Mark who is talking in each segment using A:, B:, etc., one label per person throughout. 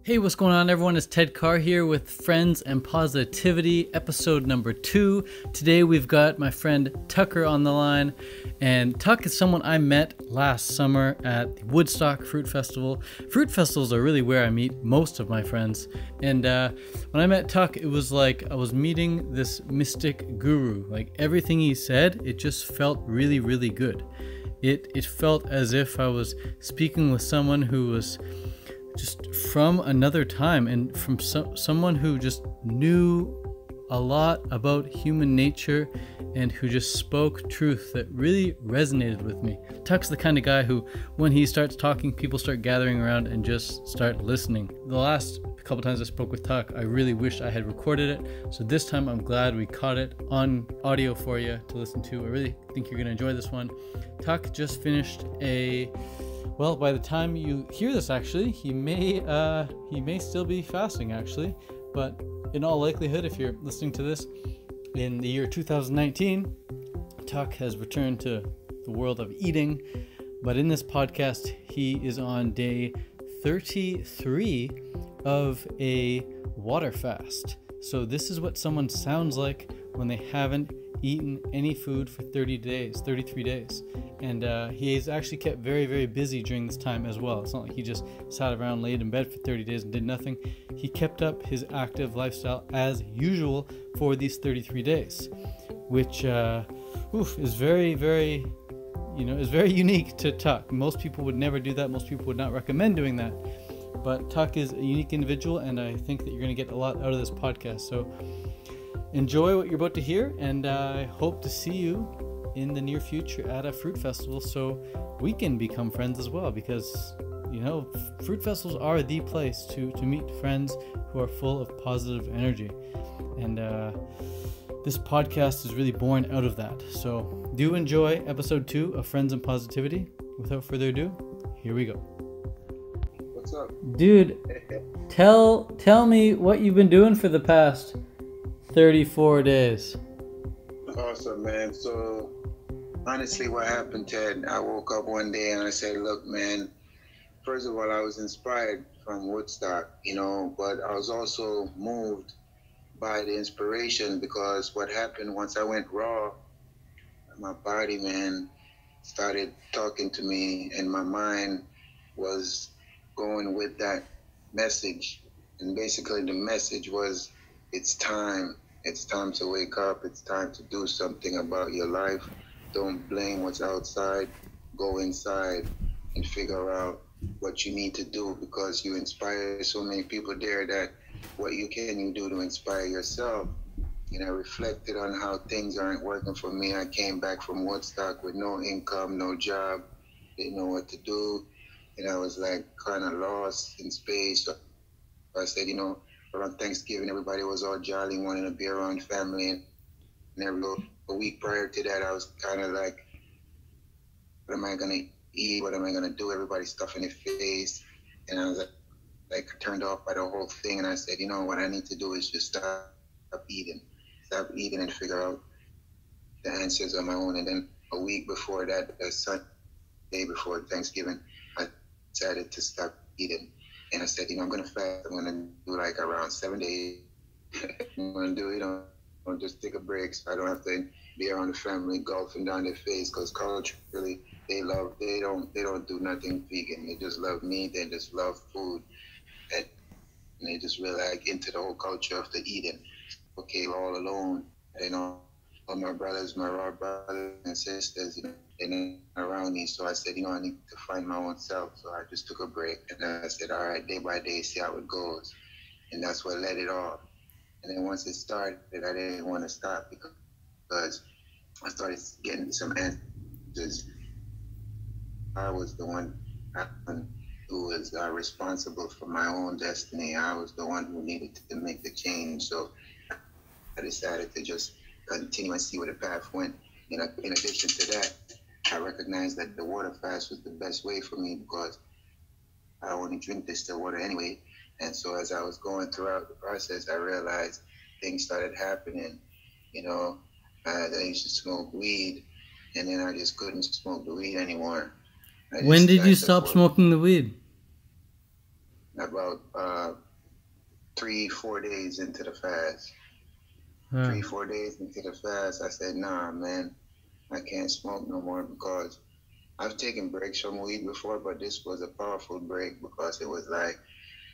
A: Hey, what's going on, everyone? It's Ted Carr here with Friends and Positivity, episode number 2. Today we've got my friend Tucker on the line, and Tuck is someone I met last summer at the Woodstock Fruit Festival. Fruit festivals are really where I meet most of my friends, and when I met Tuck, it was like I was meeting this mystic guru. Like, everything he said, it just felt really, really good. It felt as if I was speaking with someone who was just from another time, and from someone who just knew a lot about human nature and who just spoke truth that really resonated with me. Tuck's the kind of guy who, when he starts talking, people start gathering around and just start listening. The last couple times I spoke with Tuck, I really wish I had recorded it, so this time I'm glad we caught it on audio for you to listen to. I really think you're going to enjoy this one. Tuck just finished well, by the time you hear this, actually, he may still be fasting, actually. But in all likelihood, if you're listening to this in the year 2019, Tuck has returned to the world of eating. But in this podcast, he is on day 33 of a water fast. So this is what someone sounds like when they haven't eaten any food for 33 days. And he's actually kept very, very busy during this time as well. It's not like he just sat around, laid in bed for 30 days and did nothing. He kept up his active lifestyle as usual for these 33 days, which is very, very, is very unique to Tuck. Most people would never do that. Most people would not recommend doing that. But Tuck is a unique individual, and I think that you're going to get a lot out of this podcast. So enjoy what you're about to hear, and I hope to see you in the near future at a fruit festival so we can become friends as well, because fruit festivals are the place to meet friends who are full of positive energy, and this podcast is really born out of that. So do enjoy episode 2 of Friends and Positivity. Without further ado, here we go.
B: What's up,
A: dude? Tell me what you've been doing for the past 34 days.
B: Awesome, man. So honestly, what happened, Ted, I woke up one day and I said, look, man, first of all, I was inspired from Woodstock, but I was also moved by the inspiration, because what happened once I went raw, my body, man, started talking to me, and my mind was going with that message. And basically the message was, it's time. It's time to wake up. It's time to do something about your life. Don't blame what's outside. Go inside and figure out what you need to do, because you inspire so many people there that what you do to inspire yourself. And I reflected on how things aren't working for me. I came back from Woodstock with no income, no job, didn't know what to do. And I was like kind of lost in space. So I said, around Thanksgiving, everybody was all jolly, wanting to be around family. And a week prior to that, I was kind of like, what am I going to eat? What am I going to do? Everybody's stuffing their face. And I was like turned off by the whole thing. And I said, what I need to do is just stop eating and figure out the answers on my own. And then a week before that, the Sunday before Thanksgiving, I decided to stop eating. And I said, I'm going to fast. I'm going to do like around 7 days. I'm going to do, I'll just take a break so I don't have to be around the family golfing down their face, because culturally they don't do nothing vegan. They just love meat. They just love food. And they just really like into the whole culture of the eating. Okay, all alone. All my brothers, my raw brothers and sisters, they're not around me. So I said, I need to find my own self. So I just took a break, and I said, all right, day by day, see how it goes. And that's what led it off. And then once it started, I didn't want to stop, because I started getting some answers. I was the one who was responsible for my own destiny. I was the one who needed to make the change. So I decided to just continue and see where the path went. In addition to that, I recognized that the water fast was the best way for me, because I only drink distilled water anyway. And so as I was going throughout the process, I realized things started happening. I used to smoke weed, and then I just couldn't smoke the weed anymore.
A: When did you stop smoking the weed?
B: about 3, 4 days into the fast.
A: Huh.
B: 3, 4 days into the fast, I said, nah, man, I can't smoke no more because I've taken breaks from weed before, but this was a powerful break because it was like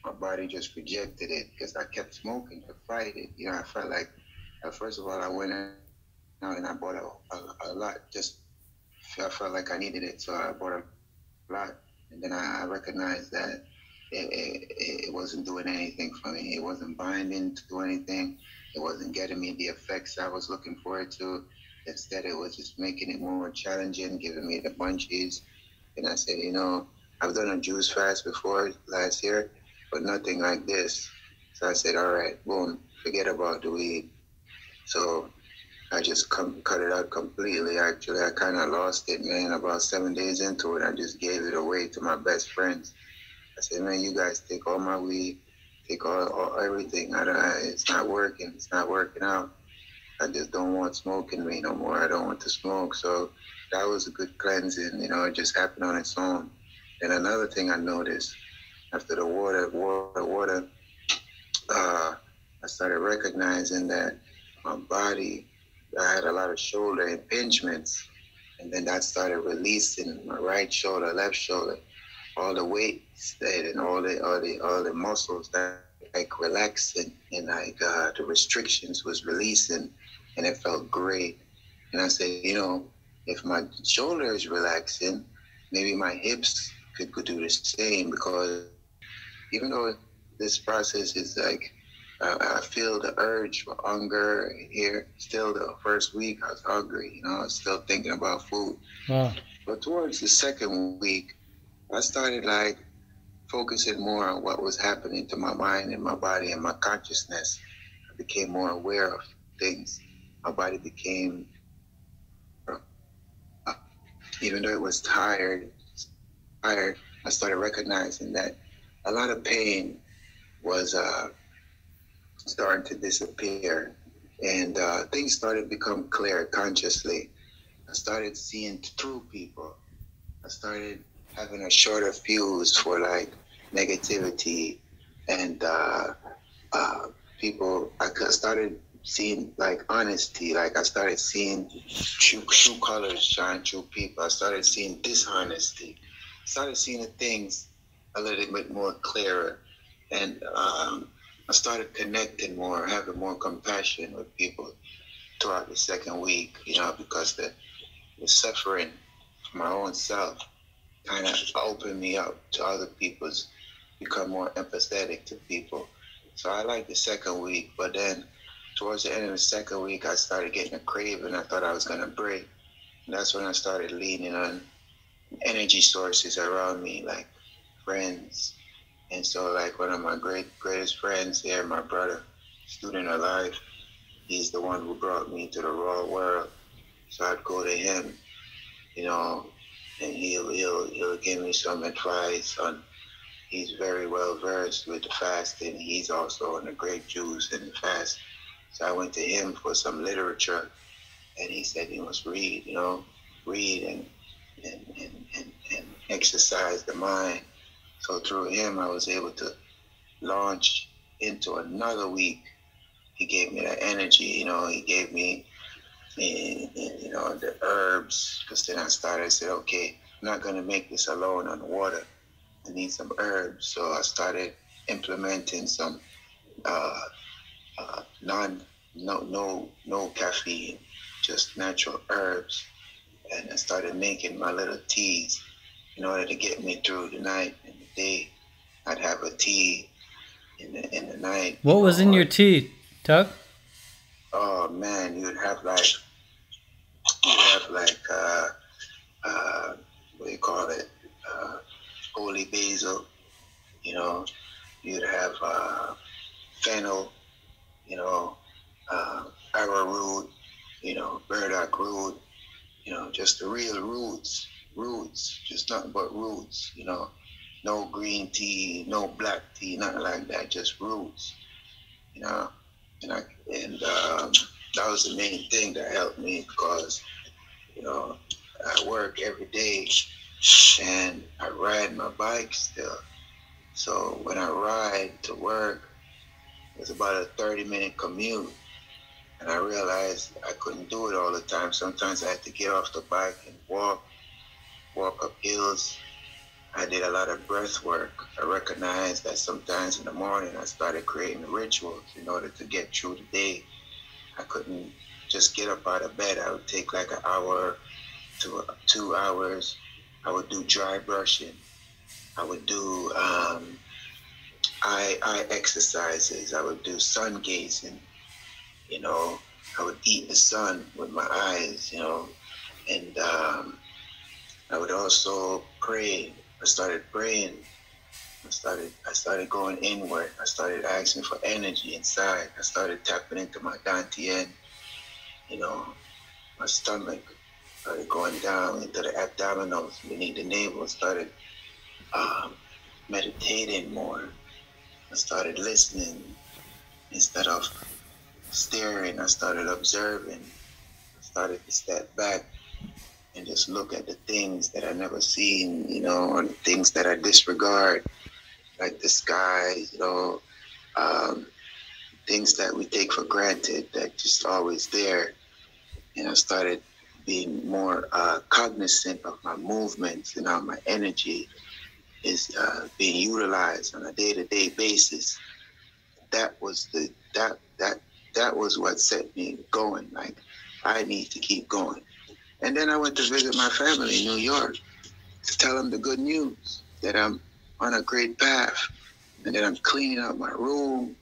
B: my body just rejected it because I kept smoking to fight it. You know, I felt like, first of all, I went out and I bought a lot. Just I felt like I needed it, so I bought a lot. And then I recognized that it wasn't doing anything for me. It wasn't binding to anything. It wasn't getting me the effects I was looking forward to. Instead, it was just making it more challenging, giving me the munchies. And I said, I've done a juice fast before last year, but nothing like this. So I said, all right, boom, forget about the weed. So I just cut it out completely. Actually, I kind of lost it, man. About 7 days into it, I just gave it away to my best friends. I said, man, you guys take all my weed, take all everything. It's not working. It's not working out. I just don't want smoking me no more. I don't want to smoke. So that was a good cleansing. It just happened on its own. And another thing I noticed after the water, uh, I started recognizing that my body, I had a lot of shoulder impingements. And then that started releasing my right shoulder, left shoulder, all the weight stayed and all the muscles that like relaxing and like the restrictions was releasing and it felt great. And I said, if my shoulder is relaxing, maybe my hips could do the same because even though this process is like I feel the urge for hunger here. Still, the first week I was hungry. I was still thinking about food.
A: Wow.
B: But towards the second week, I started like focusing more on what was happening to my mind and my body and my consciousness. I became more aware of things. My body became, even though it was tired, I started recognizing that a lot of pain was starting to disappear. And things started to become clear consciously. I started seeing through people. I started having a shorter fuse for like negativity and people. I started seeing like honesty. Like I started seeing true colors shine through people. I started seeing dishonesty. I started seeing the things a little bit more clearer, and I started connecting more, having more compassion with people throughout the second week. Because the suffering for my own self kind of opened me up to other people's, become more empathetic to people. So I like the second week, but then towards the end of the second week, I started getting a craving. I thought I was going to break. And that's when I started leaning on energy sources around me, like friends. And so like one of my greatest friends here, my brother, student of life, he's the one who brought me to the raw world. So I'd go to him, you know, and he'll give me some advice on. He's very well versed with the fasting. He's also on the grape juice and the fast. So I went to him for some literature, and he said you must read, read and exercise the mind. So through him, I was able to launch into another week. He gave me that energy, he gave me, the herbs, because then I said, okay, I'm not going to make this alone on water. I need some herbs. So I started implementing some no caffeine, just natural herbs. And I started making my little teas in order to get me through the night and the day. I'd have a tea in the night.
A: What was in your tea, Tuck?
B: Oh man, what do you call it? Holy basil. You know, you'd have fennel. You know, arrowroot. Burdock root. Just the real roots, just nothing but roots. No green tea, no black tea, nothing like that, just roots. You know, and I and that was the main thing that helped me because I work every day and I ride my bike still. So when I ride to work, it's about a 30-minute commute. And I realized I couldn't do it all the time. Sometimes I had to get off the bike and walk up hills. I did a lot of breath work. I recognized that sometimes in the morning I started creating rituals in order to get through the day. I couldn't just get up out of bed. I would take like an hour to 2 hours. I would do dry brushing. I would do eye exercises. I would do sun gazing. You know, I would eat the sun with my eyes. And I would also pray. I started praying. I started going inward. I started asking for energy inside. I started tapping into my dantian. My stomach started going down into the abdominals beneath the navel. I started meditating more. I started listening instead of staring. I started observing. I started to step back and just look at the things that I never seen, or the things that I disregard, like the sky, things that we take for granted that just always there. And I started being more cognizant of my movements, my energy is being utilized on a day-to-day basis. That was that was what set me going. Like, I need to keep going. And then I went to visit my family in New York to tell them the good news that I'm on a great path and that I'm cleaning up my room.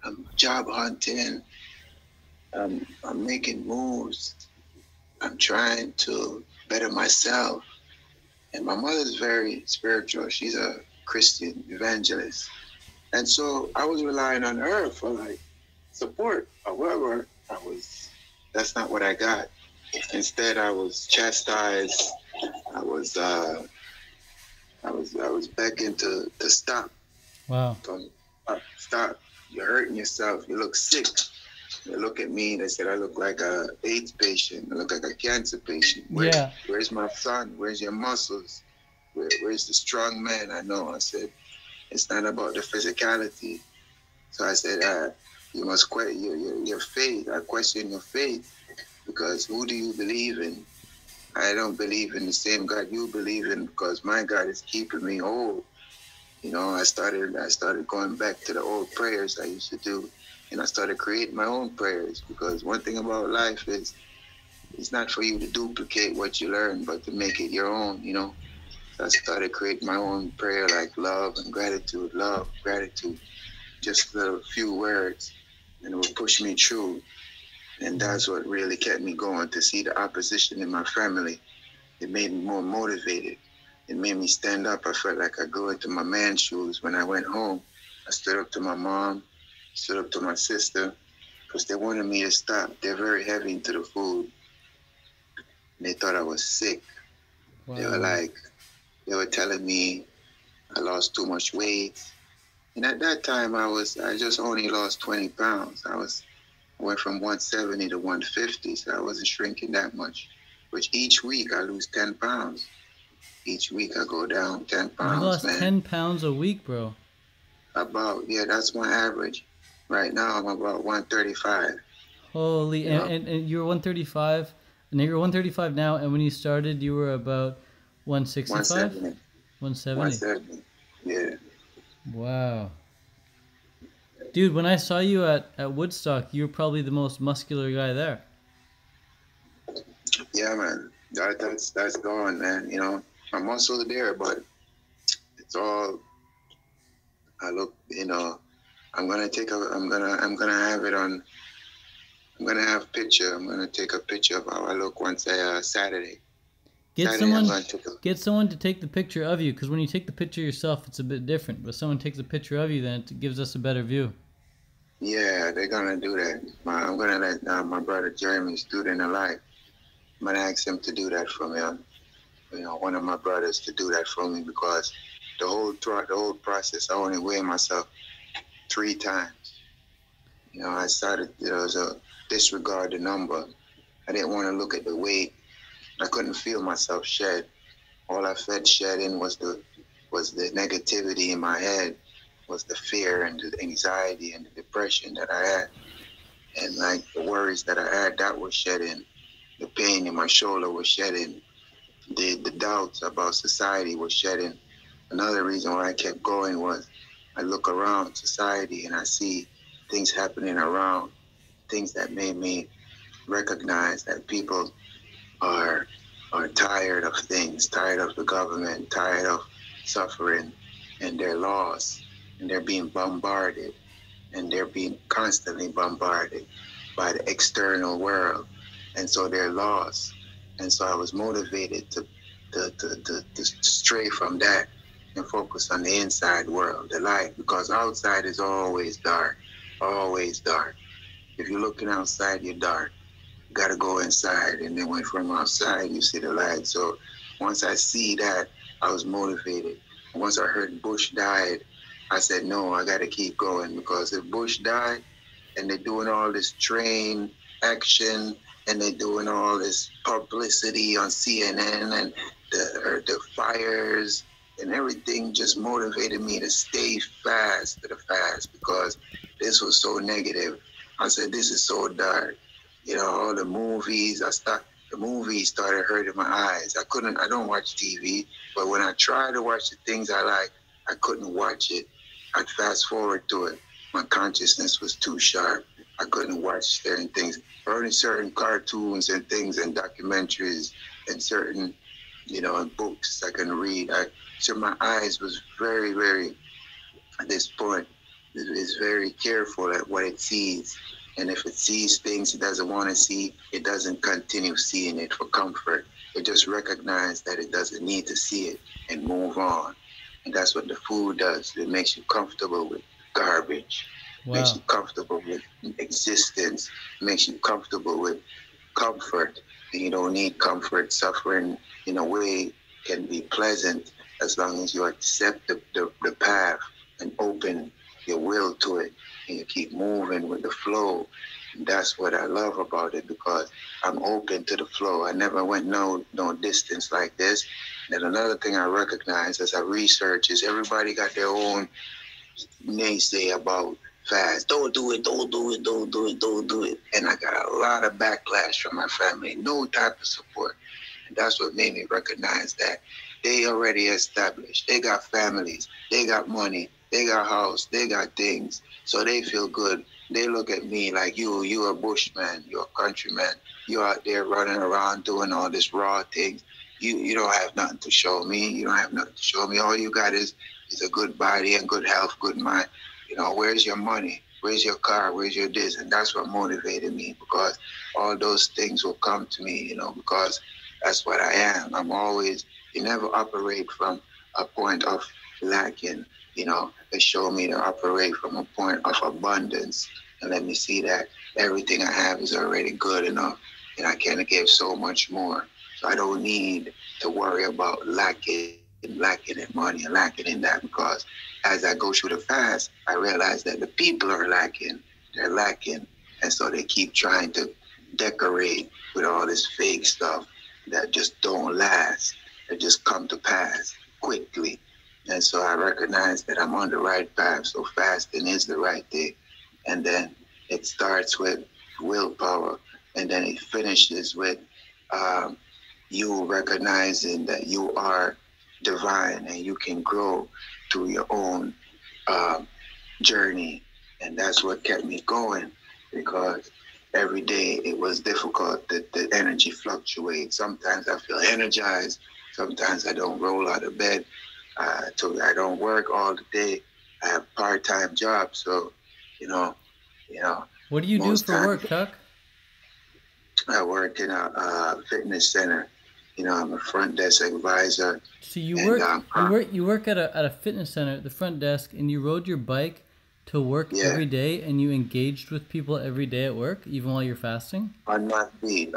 B: I'm job hunting. I'm making moves. I'm trying to better myself. And my mother's very spiritual. She's a Christian evangelist. And so I was relying on her for like support. However, that's not what I got. Instead, I was chastised. I was begging to stop.
A: Wow.
B: Stop. You're hurting yourself. You look sick. They look at me. They said I look like a AIDS patient. I look like a cancer patient. Where's my son? Where's your muscles? Where's the strong man? I know. I said, it's not about the physicality. So I said, you must question your faith. I question your faith because who do you believe in? I don't believe in the same God you believe in because my God is keeping me whole. I started going back to the old prayers I used to do, and I started creating my own prayers because one thing about life is it's not for you to duplicate what you learn, but to make it your own. So I started creating my own prayer like love and gratitude, just a few words, and it would push me through. And that's what really kept me going, to see the opposition in my family. It made me more motivated. It made me stand up. I felt like I grew into my man's shoes when I went home. I stood up to my mom, stood up to my sister, because they wanted me to stop. They're very heavy into the food. And they thought I was sick. Wow. They were telling me I lost too much weight. And at that time, I just only lost 20 pounds. I went from 170 to 150, so I wasn't shrinking that much. Which each week I lose 10 pounds. Each week I go down 10 pounds.
A: You lost 10 pounds a week, bro.
B: That's my average. Right now I'm about 135.
A: Holy, and you're 135, and you're 135 now, and when you started you were about 165? 170.
B: Yeah.
A: Wow. Dude, when I saw you at Woodstock, you were probably the most muscular guy there.
B: Yeah, man. That's gone, man. My muscles are there, but it's all. I look, I'm gonna take I'm gonna have it on. I'm gonna have a picture. I'm gonna take a picture of how I look once Saturday.
A: Get someone to take the picture of you, because when you take the picture yourself, it's a bit different. But someone takes a picture of you, then it gives us a better view.
B: Yeah, they're gonna do that. I'm gonna let my brother Jeremy, student of life. I'm gonna ask him to do that for me. One of my brothers to do that for me, because the whole process, I only weighed myself 3 times. I started, disregard the number. I didn't want to look at the weight. I couldn't feel myself shed. All I felt shedding was the was the negativity in my head, was the fear and the anxiety and the depression that I had. And like the worries that I had, that was shedding. The pain in my shoulder was shedding. The doubts about society was shedding. Another reason why I kept going was I look around society and I see things happening around, things that made me recognize that people are tired of things, tired of the government, tired of suffering, and they're lost, and they're being bombarded, and they're being constantly bombarded by the external world, and so they're lost. And so I was motivated to stray from that and focus on the inside world, the light, because outside is always dark, always dark. If you're looking outside, you're dark. You got to go inside, and then when from outside, you see the light. So once I see that, I was motivated. Once I heard Bush died, I said, no, I got to keep going, because if Bush died and they're doing all this train action and they're doing all this publicity on CNN and the fires and everything just motivated me to stay fast to the fast, because this was so negative. I said, this is so dark. You know, all the movies, the movies started hurting my eyes. I don't watch TV, but when I try to watch the things I like, I couldn't watch it. I'd fast forward to it. My consciousness was too sharp. I couldn't watch certain things, only certain cartoons and things and documentaries and certain, books I can read. So my eyes was very, very, at this point, is very careful at what it sees. And if it sees things it doesn't want to see, it doesn't continue seeing it for comfort. It just recognizes that it doesn't need to see it and move on. And that's what the food does. It makes you comfortable with garbage.
A: Wow.
B: Makes you comfortable with existence. Makes you comfortable with comfort. And you don't need comfort. Suffering, in a way, can be pleasant as long as you accept the path and open your will to it, and you keep moving with the flow. And that's what I love about it, because I'm open to the flow. I never went no distance like this. And another thing I recognize as I research is everybody got their own naysay about fast. Don't do it, don't do it, don't do it, don't do it. And I got a lot of backlash from my family, no type of support. And that's what made me recognize that they already established. They got families, they got money, they got house, they got things. So they feel good. They look at me like you a bushman, you're a countryman. You're out there running around doing all this raw things. You don't have nothing to show me. You don't have nothing to show me. All you got is a good body and good health, good mind. Where's your money? Where's your car? Where's your this? And that's what motivated me, because all those things will come to me, because that's what I am. I'm always, you never operate from a point of lacking, they show me to operate from a point of abundance and let me see that everything I have is already good enough and I can give so much more. So I don't need to worry about lacking in money and lacking in that, because as I go through the fast, I realize that the people are lacking. They're lacking. And so they keep trying to decorate with all this fake stuff that just don't last. They just come to pass quickly. And so I recognize that I'm on the right path. So fasting is the right thing. And then it starts with willpower. And then it finishes with you recognizing that you are divine and you can grow through your own journey. And that's what kept me going, because every day it was difficult. The energy fluctuates. Sometimes I feel energized. Sometimes I don't roll out of bed. I don't work all the day. I have part-time job, so
A: What do you do for work, Chuck?
B: I work in a fitness center. I'm a front desk advisor.
A: So you work at a fitness center at the front desk, and you rode your bike to work every day, and you engaged with people every day at work, even while you're fasting?
B: On my feet.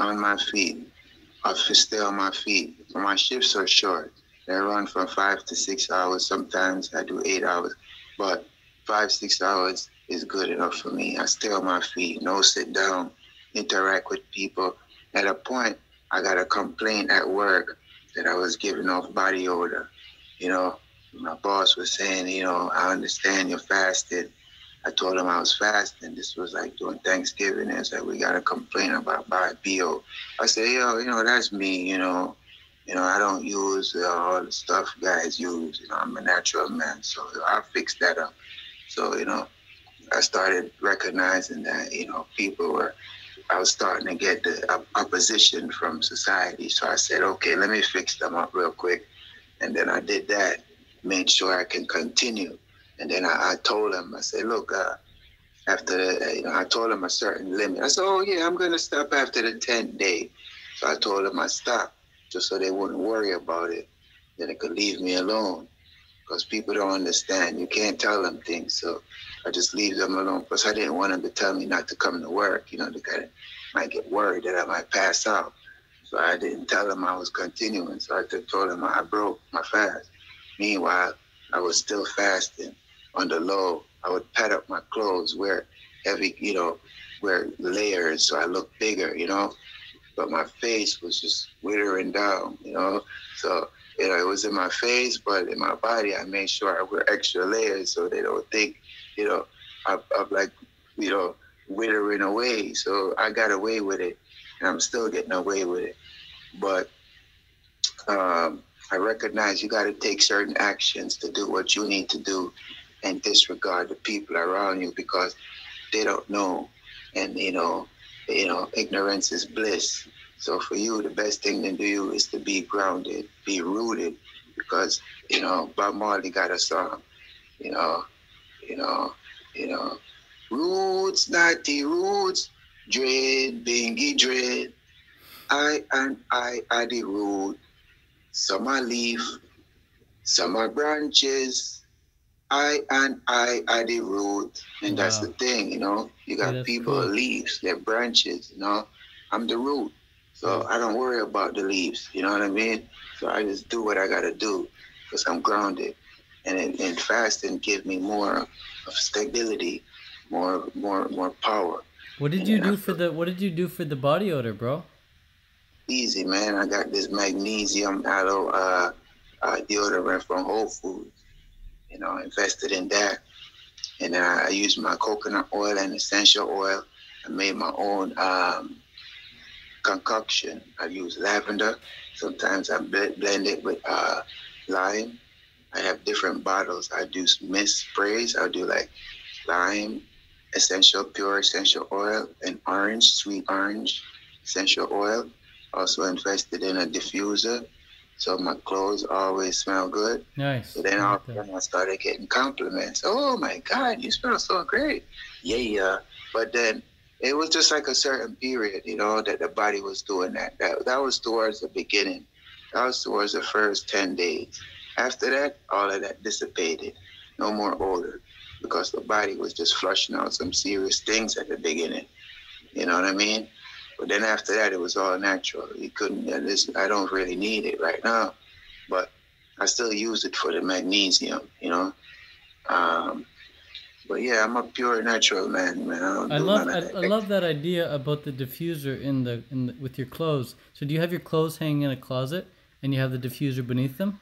B: I stay on my feet. My shifts are short. They run from 5 to 6 hours. Sometimes I do 8 hours, but 5-6 hours is good enough for me. I stay on my feet, no sit down, interact with people. At a point, I got a complaint at work that I was giving off body odor. My boss was saying, I understand you're fasted. I told him I was fasting. This was like during Thanksgiving. And said, we got a complaint about BO. I said, that's me, I don't use all the stuff guys use. I'm a natural man. So I'll fix that up. So, I started recognizing that, I was starting to get the opposition from society. So I said, okay, let me fix them up real quick. And then I did that, made sure I can continue. And then I told him, I said, look, after I told him a certain limit. I said, oh yeah, I'm going to stop after the 10th day. So I told him I stopped just so they wouldn't worry about it. Then they could leave me alone because people don't understand. You can't tell them things. So I just leave them alone. Plus I didn't want them to tell me not to come to work. They might get worried that I might pass out. So I didn't tell them I was continuing. So I told them I broke my fast. Meanwhile, I was still fasting on the low. I would pad up my clothes, wear heavy, wear layers so I looked bigger, But my face was just withering down, So, it was in my face, but in my body, I made sure I wear extra layers so they don't think, I'm like, withering away. So I got away with it, and I'm still getting away with it. But I recognize you got to take certain actions to do what you need to do and disregard the people around you because they don't know. And, ignorance is bliss. So for you, the best thing to do is to be grounded, be rooted, because, Bob Marley got a song, you know, you know, you know, roots, not the roots, dread, bingy dread. I and I are the root. Some are leaf, some are branches. I and I are the root. And that's the thing, You got people cool. Leaves, they're branches, I'm the root. So I don't worry about the leaves, you know what I mean? So I just do what I gotta do because I'm grounded. And fasting give me more of stability, more power.
A: What did you do for the body odor, bro?
B: Easy, man. I got this magnesium aloe deodorant from Whole Foods. Invested in that. And I used my coconut oil and essential oil. I made my own concoction. I use lavender. Sometimes I blend it with lime. I have different bottles. I do mist sprays. I do like lime, pure essential oil, and orange, sweet orange essential oil. Also invested in a diffuser. So my clothes always smell good.
A: Nice.
B: So then all of a sudden I started getting compliments. Oh my God, you smell so great. Yeah. But then it was just like a certain period, that the body was doing that. That was towards the beginning. That was towards the first 10 days. After that, all of that dissipated. No more odor because the body was just flushing out some serious things at the beginning. You know what I mean? But then after that, it was all natural. You couldn't, I don't really need it right now, but I still use it for the magnesium, But yeah, I'm a pure natural man.
A: I love that idea about the diffuser in the with your clothes. So do you have your clothes hanging in a closet and you have the diffuser beneath them?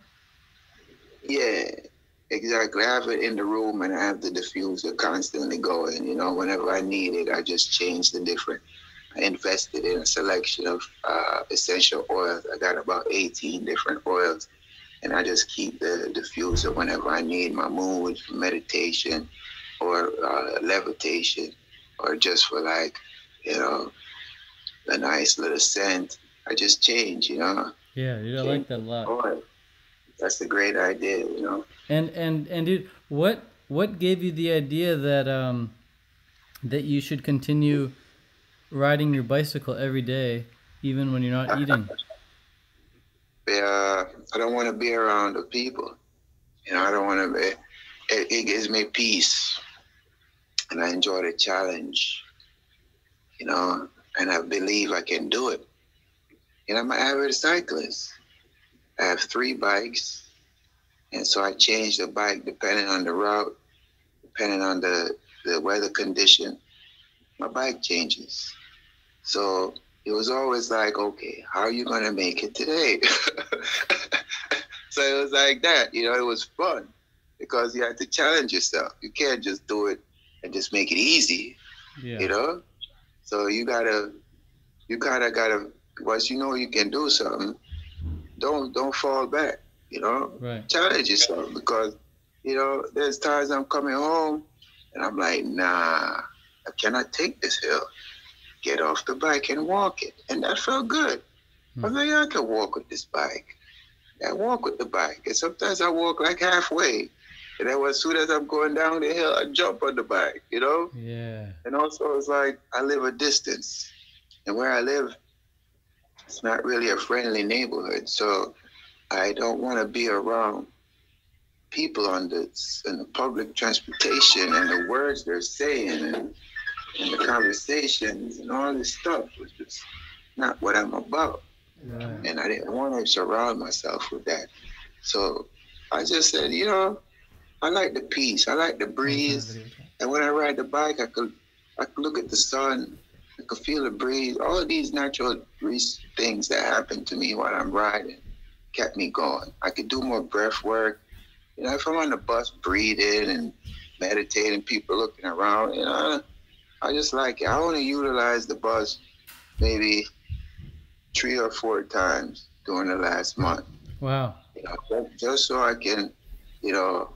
B: Yeah, exactly. I have it in the room and I have the diffuser constantly going. Whenever I need it, I just change the different. I invested in a selection of essential oils. I got about 18 different oils, and I just keep the diffuser whenever I need my mood for meditation or levitation or just for a nice little scent. I just change,
A: Yeah, I like that a lot.
B: Oil. That's a great idea,
A: And dude, what gave you the idea that that you should continue riding your bicycle every day, even when you're not eating?
B: I don't want to be around the people. I don't want to be. It gives me peace, and I enjoy the challenge. And I believe I can do it. I'm an avid cyclist. I have 3 bikes, and so I change the bike depending on the route, depending on the weather condition. My bike changes. So it was always like, okay, how are you going to make it today? So it was like that, you know, it was fun because you had to challenge yourself. You can't just do it and just make it easy, you know? So you kind of gotta, once you know you can do something, don't fall back, you know?
A: Right.
B: Challenge yourself because, you know, there's times I'm coming home and I'm like, nah, I cannot take this hill. Get off the bike and walk it. And that felt good. I was like, yeah, I can walk with this bike. I walk with the bike. And sometimes I walk like halfway. And then as soon as I'm going down the hill, I jump on the bike, you know?
A: Yeah.
B: And also it's like I live a distance. And where I live, it's not really a friendly neighborhood. So I don't want to be around people on in the public transportation and the words they're saying and the conversations and all this stuff was just not what I'm about.
A: Right.
B: And I didn't want to surround myself with that. So I just said, you know, I like the peace. I like the breeze. And when I ride the bike, I could look at the sun. I could feel the breeze. All of these natural things that happen to me while I'm riding kept me going. I could do more breath work. You know, if I'm on the bus breathing and meditating, people looking around, you know, I just like it. I only utilize the bus maybe 3 or 4 times during the last month.
A: Wow.
B: You know, just so I can, you know,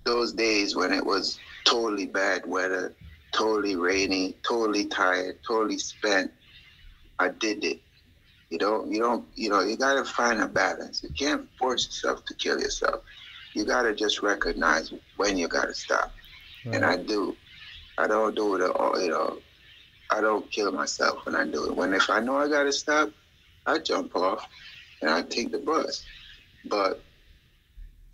B: those days when it was totally bad weather, totally rainy, totally tired, totally spent, I did it. You gotta find a balance. You can't force yourself to kill yourself. You gotta just recognize when you gotta stop. Right. And I do. I don't do it all, you know. I don't kill myself when I do it. If I know I gotta stop, I jump off and I take the bus. But,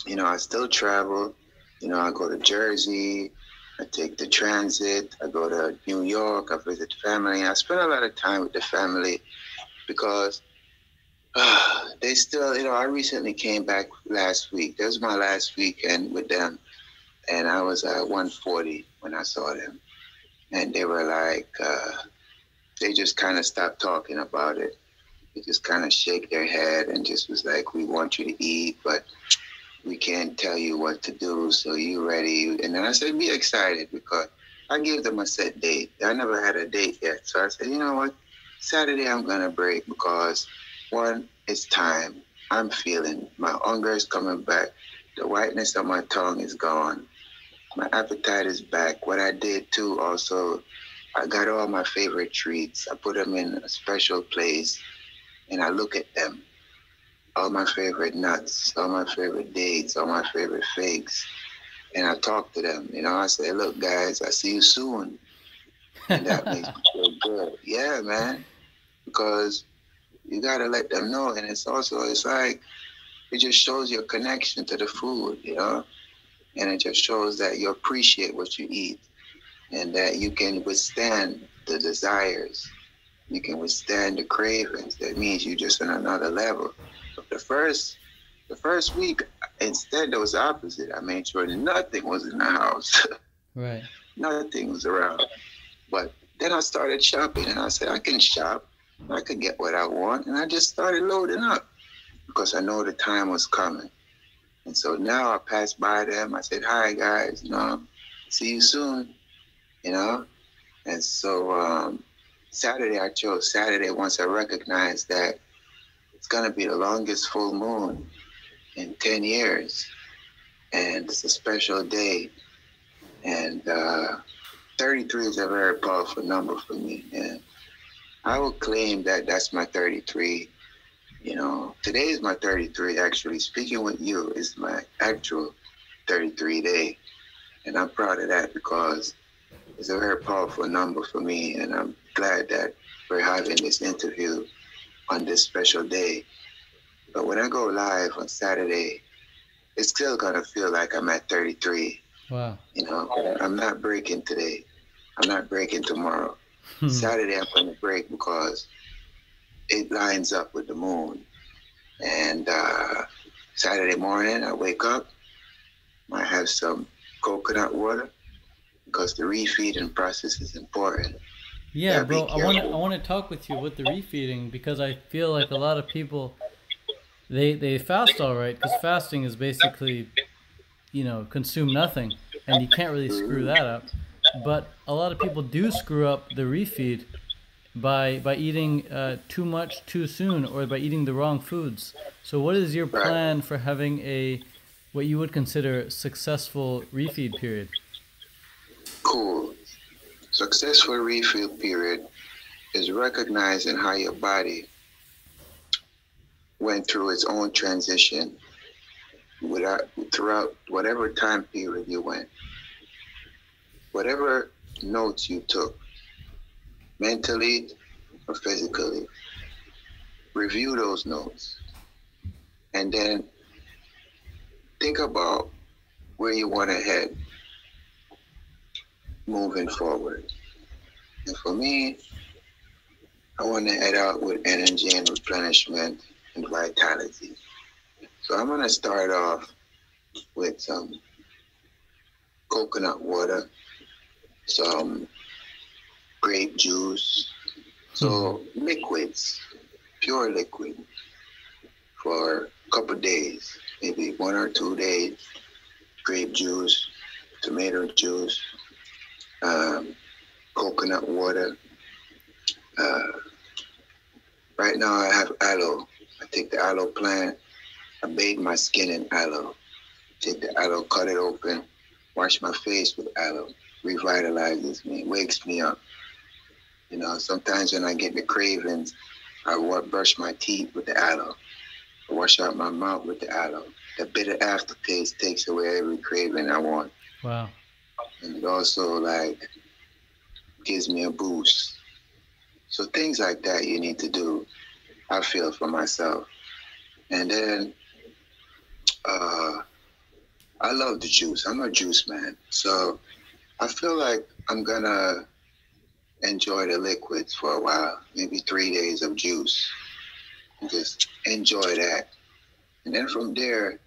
B: you know, I still travel. You know, I go to Jersey, I take the transit, I go to New York, I visit family. I spend a lot of time with the family because they still, you know, I recently came back last week. That was my last weekend with them. And I was at 140 when I saw them. And they were like, they just kind of stopped talking about it. They just kind of shake their head and just was like, we want you to eat, but we can't tell you what to do. So you ready? And then I said, be excited because I gave them a set date. I never had a date yet. So I said, you know what? Saturday I'm going to break because one, it's time. I'm feeling my hunger is coming back. The whiteness of my tongue is gone. My appetite is back. What I did too also, I got all my favorite treats. I put them in a special place and I look at them. All my favorite nuts, all my favorite dates, all my favorite figs. And I talk to them. You know, I say, look, guys, I see you soon. And that makes me feel good. Yeah, man. Because you got to let them know. And it's like, it just shows your connection to the food, you know? And it just shows that you appreciate what you eat and that you can withstand the desires. You can withstand the cravings. That means you're just on another level. But the first week, instead, it was the opposite. I made sure nothing was in the house.
A: Right.
B: Nothing was around. But then I started shopping and I said, I can shop. I can get what I want. And I just started loading up because I know the time was coming. And so now I passed by them. I said, hi, guys, you know, see you soon, you know. And so Saturday, I chose Saturday once I recognized that it's going to be the longest full moon in 10 years. And it's a special day. And 33 is a very powerful number for me. And I will claim that that's my 33. You know, today is my 33, actually. Speaking with you is my actual 33 day. And I'm proud of that because it's a very powerful number for me. And I'm glad that we're having this interview on this special day. But when I go live on Saturday, it's still going to feel like I'm at 33.
A: Wow.
B: You know, I'm not breaking today. I'm not breaking tomorrow. Saturday, I'm going to break because it lines up with the moon. And Saturday morning, I wake up, I have some coconut water because the refeeding process is important.
A: Yeah, bro, I want to talk with you with the refeeding because I feel like a lot of people they fast all right, because fasting is basically, you know, consume nothing, and you can't really screw
B: Mhm.
A: that up. But a lot of people do screw up the refeed by eating too much too soon, or by eating the wrong foods. So what is your
B: Right.
A: plan for having a what you would consider successful refeed period?
B: Cool. Successful refill period is recognizing how your body went through its own transition without, throughout whatever time period you went, whatever notes you took, mentally or physically, review those notes, and then think about where you want to head moving forward. And for me, I want to head out with energy and replenishment and vitality. So I'm going to start off with some coconut water, some grape juice, so liquids, pure liquid for a couple of days, maybe 1 or 2 days. Grape juice, tomato juice, um, coconut water. Uh, right now I have aloe. I take the aloe plant, I bathe my skin in aloe. Take the aloe, cut it open, wash my face with aloe. Revitalizes me, wakes me up. You know, sometimes when I get the cravings, I brush my teeth with the aloe. I wash out my mouth with the aloe. The bitter aftertaste takes away every craving I want.
A: Wow.
B: And it also like gives me a boost. So things like that you need to do, I feel for myself. And then I love the juice. I'm a juice man. So I feel like I'm gonna enjoy the liquids for a while, maybe 3 days of juice. And just enjoy that. And then from there,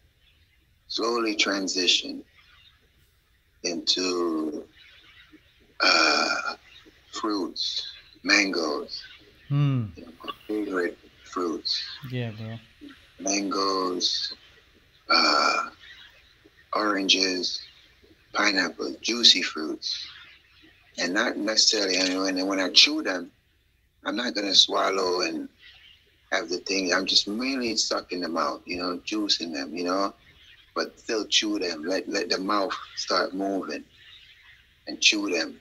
B: slowly transition into fruits, mangoes,
A: Hmm.
B: my favorite fruits.
A: Yeah, bro.
B: Mangoes, uh, oranges, pineapple, juicy fruits. And not necessarily, and when I chew them, I'm not going to swallow and have the thing. I'm just mainly sucking them out, juicing them, but still chew them. Let the mouth start moving and chew them.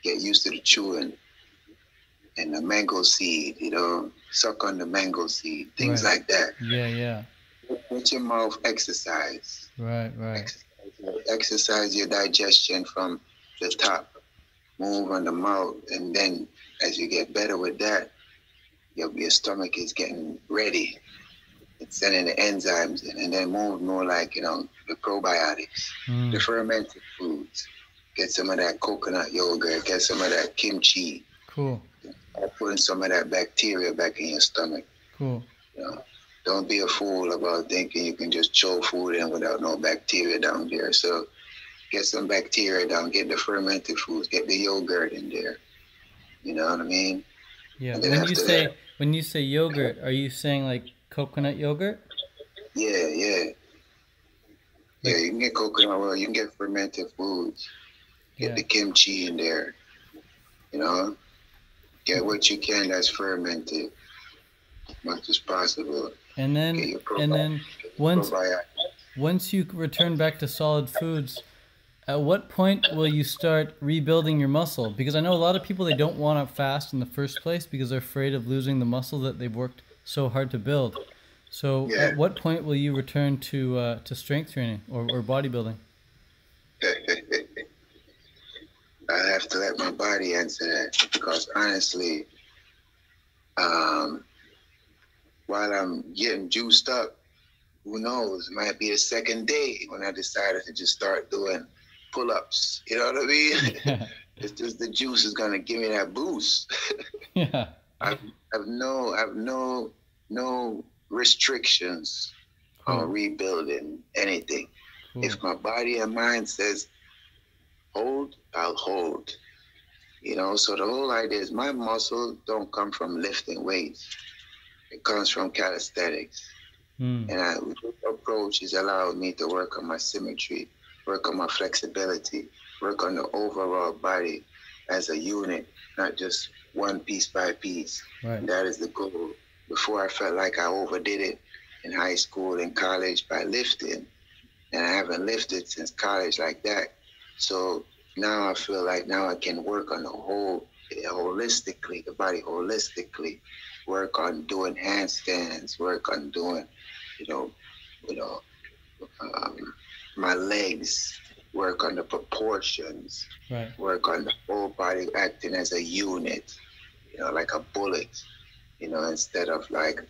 B: Get used to the chewing. And the mango seed, suck on the mango seed, things
A: Right.
B: like that.
A: Yeah, yeah.
B: Let your mouth exercise.
A: Right, right.
B: Exercise your digestion from the top. Move on the mouth, and then as you get better with that, your stomach is getting ready. It's sending the enzymes in, and then move more like, the probiotics, the
A: Hmm.
B: fermented foods. Get some of that coconut yogurt, get some of that kimchi,
A: Cool.
B: putting some of that bacteria back in your stomach.
A: Cool.
B: You know, don't be a fool about thinking you can just chow food in without no bacteria down there. So get some bacteria down, get the fermented foods, get the yogurt in there. You know what I mean?
A: Yeah.
B: And then after that,
A: When you say yogurt, are you saying like coconut yogurt?
B: yeah, yeah. Yeah,
A: Like,
B: you can get coconut oil, you can get fermented foods, get
A: yeah.
B: the kimchi in there, you know, get what you can that's fermented as much as possible.
A: And
B: Get
A: then
B: your
A: and then once
B: probiotics.
A: once you return back to solid foods, at what point will you start rebuilding your muscle? Because I know a lot of people, they don't want to fast in the first place because they're afraid of losing the muscle that they've worked so hard to build. So
B: Yeah.
A: at what point will you return to strength training or bodybuilding?
B: I have to let my body answer that because honestly, um, while I'm getting juiced up, who knows? It might be the second day when I decided to just start doing pull-ups. You know what I mean?
A: Yeah.
B: It's just the juice is gonna give me that boost.
A: Yeah.
B: I've no restrictions on
A: Cool.
B: rebuilding anything.
A: Cool.
B: If my body and mind says hold, I'll hold. So the whole idea is my muscle don't come from lifting weights. It comes from calisthenics.
A: Mm.
B: And this approach has allowed me to work on my symmetry, work on my flexibility, work on the overall body as a unit, not just one piece by piece.
A: Right.
B: And that is the goal. Before I felt like I overdid it in high school and college by lifting, and I haven't lifted since college like that. So now I feel like now I can work on the whole, holistically, the body holistically, work on doing handstands, work on doing, you know, you know, um, my legs, work on the proportions,
A: Right.
B: work on the whole body acting as a unit, like a bullet, instead of like,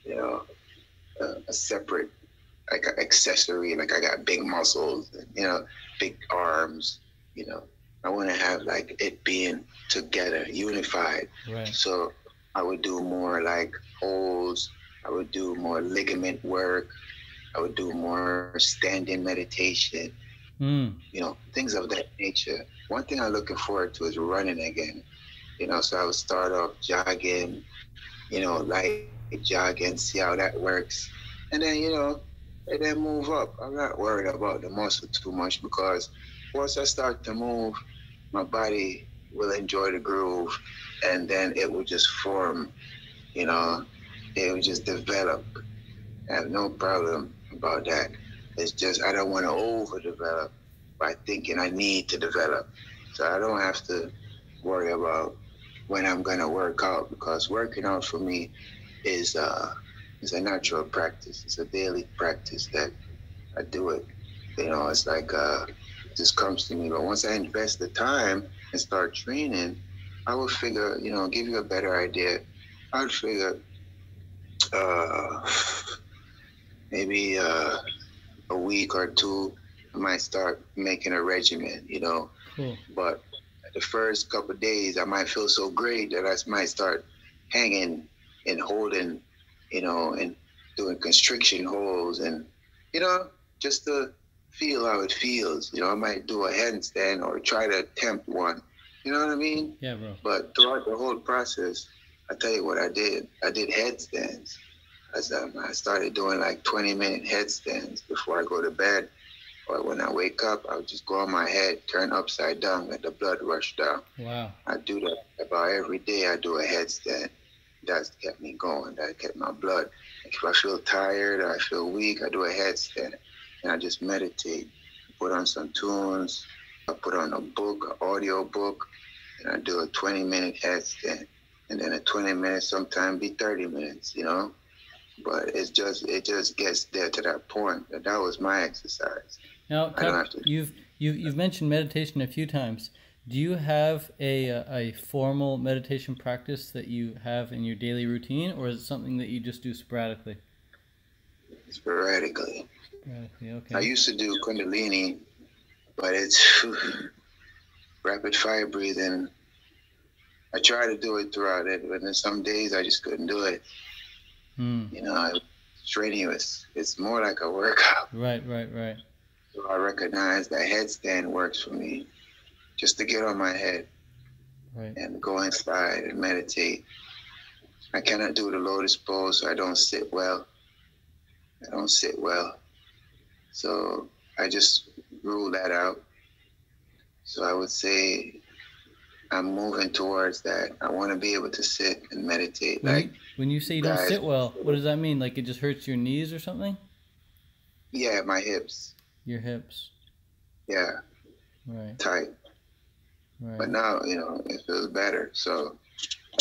B: you know, a separate, like an accessory, like I got big muscles, big arms, I want to have like it being together, unified.
A: Right.
B: So I would do more like holds, I would do more ligament work, I would do more standing meditation,
A: Mm.
B: things of that nature. One thing I'm looking forward to is running again. So I would start off jogging, light jogging, see how that works. And then, and then move up. I'm not worried about the muscle too much because once I start to move, my body will enjoy the groove and then it will just form, you know, it will just develop. I have no problem about that. It's just I don't want to overdevelop by thinking I need to develop. So I don't have to worry about when I'm gonna work out because working out for me is a natural practice. It's a daily practice that I do it. It's like it just comes to me. But once I invest the time and start training, I will figure, give you a better idea. I'd figure uh, maybe a week or two, I might start making a regimen,
A: Cool.
B: But the first couple of days, I might feel so great that I might start hanging and holding, and doing constriction holds and, just to feel how it feels. I might do a handstand or try to attempt one. You know what I mean?
A: Yeah, bro.
B: But throughout the whole process, I tell you what I did. I did headstands. I started doing like 20-minute headstands before I go to bed. Or when I wake up, I would just go on my head, turn upside down, let the blood rush down.
A: Wow.
B: I do that about every day. I do a headstand. That's kept me going. That kept my blood. If I feel tired or I feel weak, I do a headstand. And I just meditate. Put on some tunes. I put on a book, an audio book, and I do a 20-minute headstand. And then a 20 minutes, sometimes be 30 minutes, But it just gets there to that point. That was my exercise.
A: Now,
B: I don't have to.
A: you've mentioned meditation a few times. Do you have a formal meditation practice that you have in your daily routine, or is it something that you just do sporadically?
B: Sporadically.
A: Sporadically, okay.
B: I used to do Kundalini, but it's rapid fire breathing. I try to do it throughout it, but then some days I just couldn't do it. It's strenuous. It's more like a workout.
A: Right.
B: So I recognize that headstand works for me, just to get on my head and go inside and meditate. I cannot do the lotus pose, so I don't sit well. So I just rule that out. So I would say I'm moving towards that. I want to be able to sit and meditate.
A: When you say you don't sit well, what does that mean? Like it just hurts your knees or something?
B: Yeah, my hips.
A: Your hips.
B: Yeah.
A: Right.
B: Tight.
A: Right.
B: But now, it feels better. So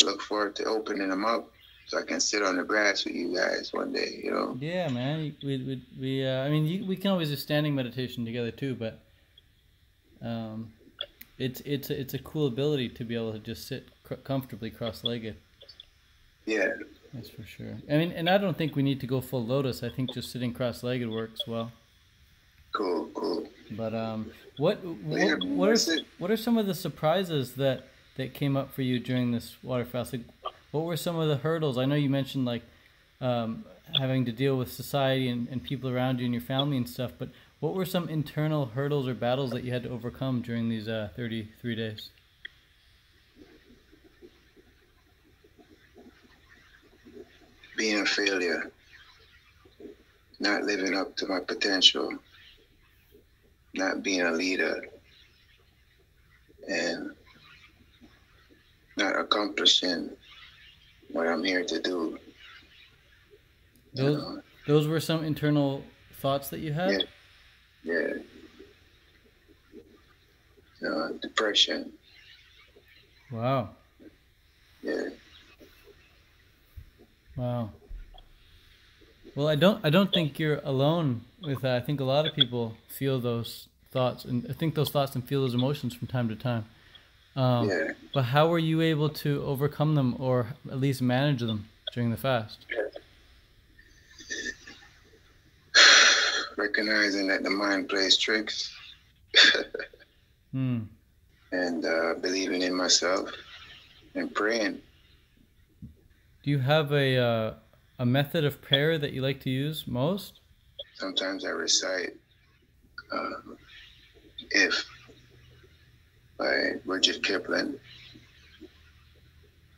B: I look forward to opening them up so I can sit on the grass with you guys one day,
A: Yeah, man. We can always do standing meditation together too, but it's a cool ability to be able to just sit comfortably cross-legged.
B: Yeah.
A: That's for sure. I mean, and I don't think we need to go full lotus. I think just sitting cross-legged works well.
B: Cool.
A: But what are some of the surprises that came up for you during this water fast? Like, what were some of the hurdles? I know you mentioned like having to deal with society and people around you and your family and stuff, but what were some internal hurdles or battles that you had to overcome during these 33 days?
B: Being a failure. not living up to my potential, not being a leader, and not accomplishing what I'm here to do.
A: Those were some internal thoughts that you had?
B: Yeah. Depression.
A: Wow.
B: Yeah.
A: Wow. Well, I don't think you're alone with that. I think a lot of people feel those thoughts, and I think those thoughts and feel those emotions from time to time.
B: Yeah.
A: But how were you able to overcome them, or at least manage them during the fast?
B: Recognizing that the mind plays tricks.
A: Hmm.
B: And believing in myself and praying.
A: Do you have a method of prayer that you like to use most?
B: Sometimes I recite "If" by Rudyard Kipling,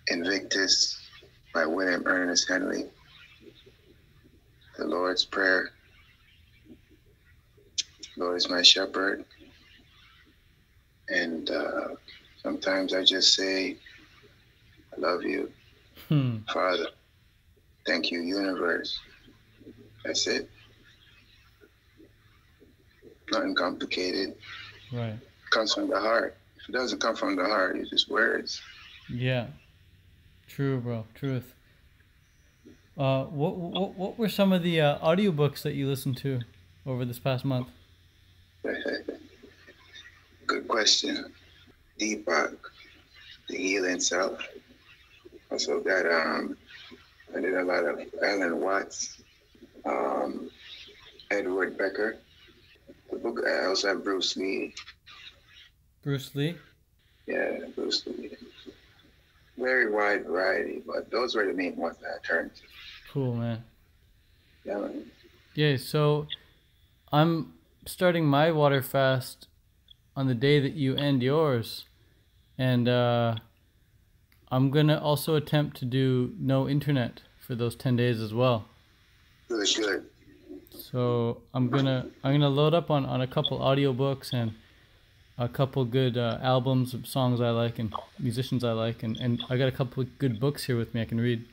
B: "Invictus" by William Ernest Henley, the Lord's Prayer, "Lord is my shepherd," and sometimes I just say, "I love you, Father. Thank you, universe." That's it. Nothing complicated.
A: Right.
B: Comes from the heart. If it doesn't come from the heart, it's just words.
A: Yeah. True, bro. Truth. What were some of the audiobooks that you listened to over this past month?
B: Good question. Deepak, The Healing Self. Also got I did a lot of Alan Watts, Edward Becker. The book, I also have Bruce Lee.
A: Bruce Lee?
B: Yeah, Bruce Lee. Very wide variety, but those were the main ones that I turned to.
A: Cool, man.
B: Yeah, man.
A: Yeah, so I'm starting my water fast on the day that you end yours. And I'm going to also attempt to do no internet for those 10 days as well.
B: Good, good.
A: So I'm gonna load up on a couple audiobooks and a couple good albums of songs I like and musicians I like, and I got a couple of good books here with me I can read.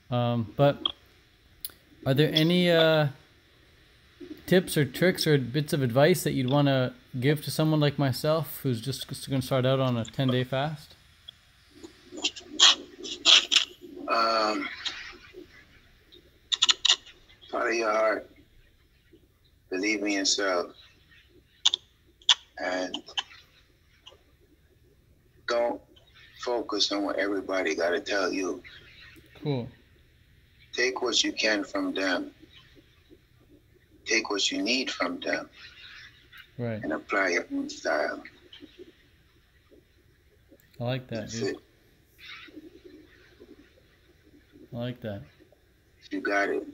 A: But are there any tips or tricks or bits of advice that you'd want to give to someone like myself who's just going to start out on a 10-day fast?
B: Follow your heart. Believe in yourself. And don't focus on what everybody got to tell you.
A: Cool.
B: Take what you can from them. Take what you need from them.
A: Right.
B: And apply your own style.
A: I like that,
B: That's
A: dude.
B: it.
A: I like that.
B: You got it.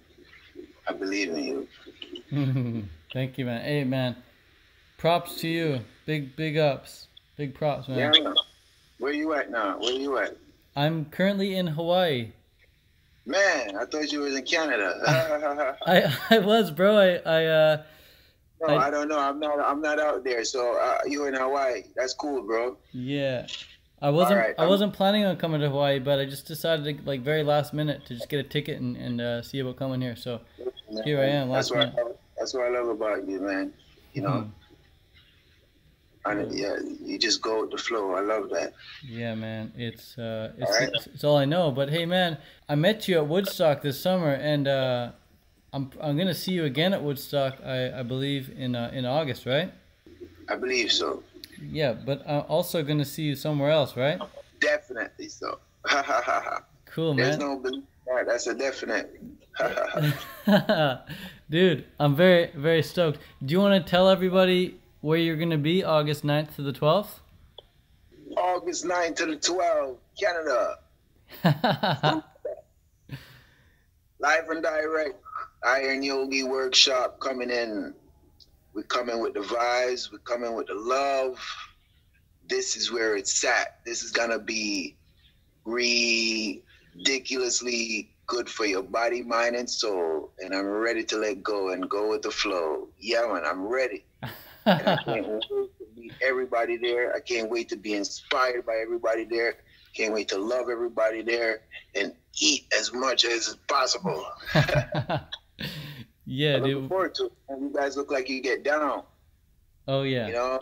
B: I believe in you.
A: Thank you, man. Hey, man. Props to you. Big ups. Big props, man.
B: Yeah. Where you at now? Where you at?
A: I'm currently in Hawaii.
B: Man, I thought you was in Canada.
A: I was, bro.
B: No, I don't know. I'm not out there. So you in Hawaii? That's cool, bro.
A: Yeah. I wasn't
B: Right,
A: I wasn't planning on coming to Hawaii, but I just decided to, like, very last minute to just get a ticket and see about coming here. So here I am last minute.
B: That's what I love about you, man. You know, yeah, you just go with the flow. I love that.
A: Yeah, man. It's all I know. But hey, man, I met you at Woodstock this summer, and I'm gonna see you again at Woodstock. I believe in August, right?
B: I believe so.
A: Yeah, but I'm also gonna see you somewhere else, right?
B: Definitely so.
A: Cool, man.
B: There's no belief. That's a definite.
A: Dude, I'm very, very stoked. Do you want to tell everybody where you're going to be August 9th to the 12th?
B: August 9th to the 12th, Canada. Live and direct, Iron Yogi workshop coming in. We're coming with the vibes. We're coming with the love. This is where it's at. This is going to be ridiculously good for your body, mind, and soul. And I'm ready to let go and go with the flow. Yeah, man, I'm ready. And I can't wait to meet everybody there. I can't wait to be inspired by everybody there. Can't wait to love everybody there and eat as much as possible.
A: Yeah,
B: I'm looking
A: dude.
B: forward to it. And you guys look like you get down,
A: Oh yeah.
B: you know,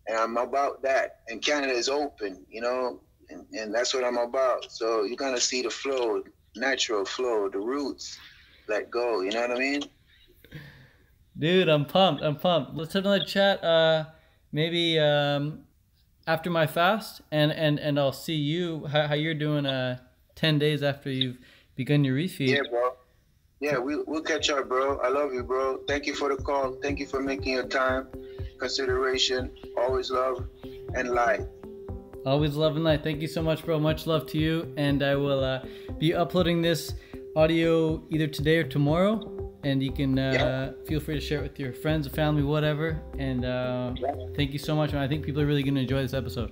B: and I'm about that. And Canada is open, you know, and that's what I'm about. So you're going to see the flow, natural flow, the roots let go. You know what I mean?
A: Dude, I'm pumped. I'm pumped. Let's have another chat. Maybe after my fast, and I'll see you how you're doing. 10 days after you've begun your refeed.
B: Yeah, bro. Yeah, we'll catch up, bro. I love you, bro. Thank you for the call. Thank you for making your time, consideration. Always love and light.
A: Always love and light. Thank you so much, bro. Much love to you. And I will be uploading this audio either today or tomorrow. And you can feel free to share it with your friends, family, whatever. And thank you so much, man. I think people are really going to enjoy this episode.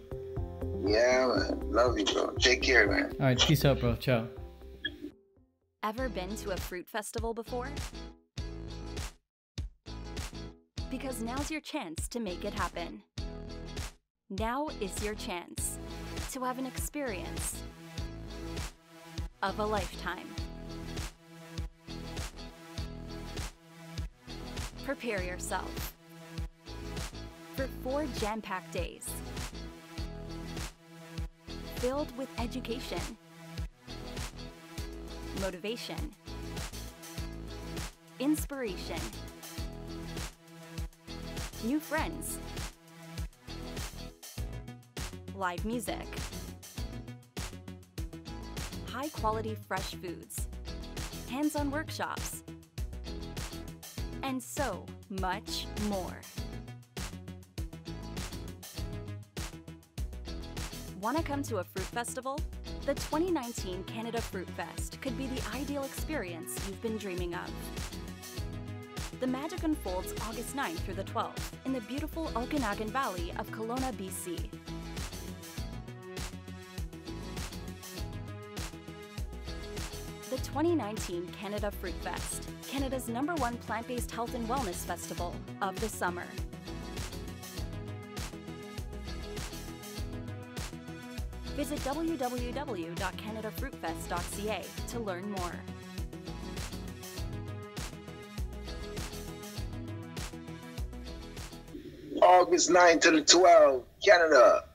B: Yeah, man. Love you, bro. Take care, man.
A: All right. Peace out, bro. Ciao.
C: Ever been to a fruit festival before? Because now's your chance to make it happen. Now is your chance to have an experience of a lifetime. Prepare yourself for 4 jam-packed days filled with education, motivation, inspiration, new friends, live music, high-quality fresh foods, hands-on workshops, and so much more. Want to come to a fruit festival? The 2019 Canada Fruit Fest could be the ideal experience you've been dreaming of. The magic unfolds August 9th through the 12th in the beautiful Okanagan Valley of Kelowna, BC. The 2019 Canada Fruit Fest, Canada's #1 plant-based health and wellness festival of the summer. Visit www.canadafruitfest.ca to learn more.
B: August 9th to the 12th, Canada.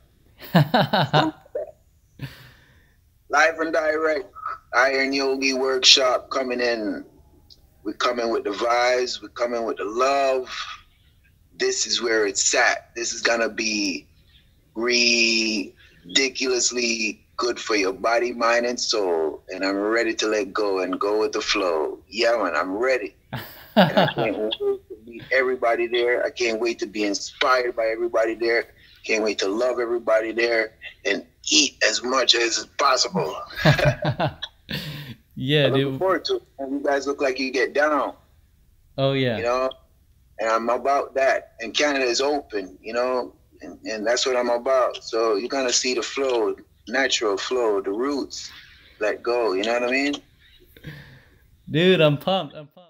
B: Live and direct. Iron Yogi workshop coming in. We're coming with the vibes. We're coming with the love. This is where it's at. This is going to be ridiculously good for your body, mind, and soul. And I'm ready to let go and go with the flow. Yeah, man, I'm ready. And I can't wait to meet everybody there. I can't wait to be inspired by everybody there. Can't wait to love everybody there and eat as much as possible.
A: Yeah,
B: I'm looking forward to it. And you guys look like you get down.
A: Oh yeah.
B: You know, and I'm about that. And Canada is open, you know, and that's what I'm about. So you're gonna see the flow, natural flow, the roots let go. You know what I mean?
A: Dude, I'm pumped. I'm pumped.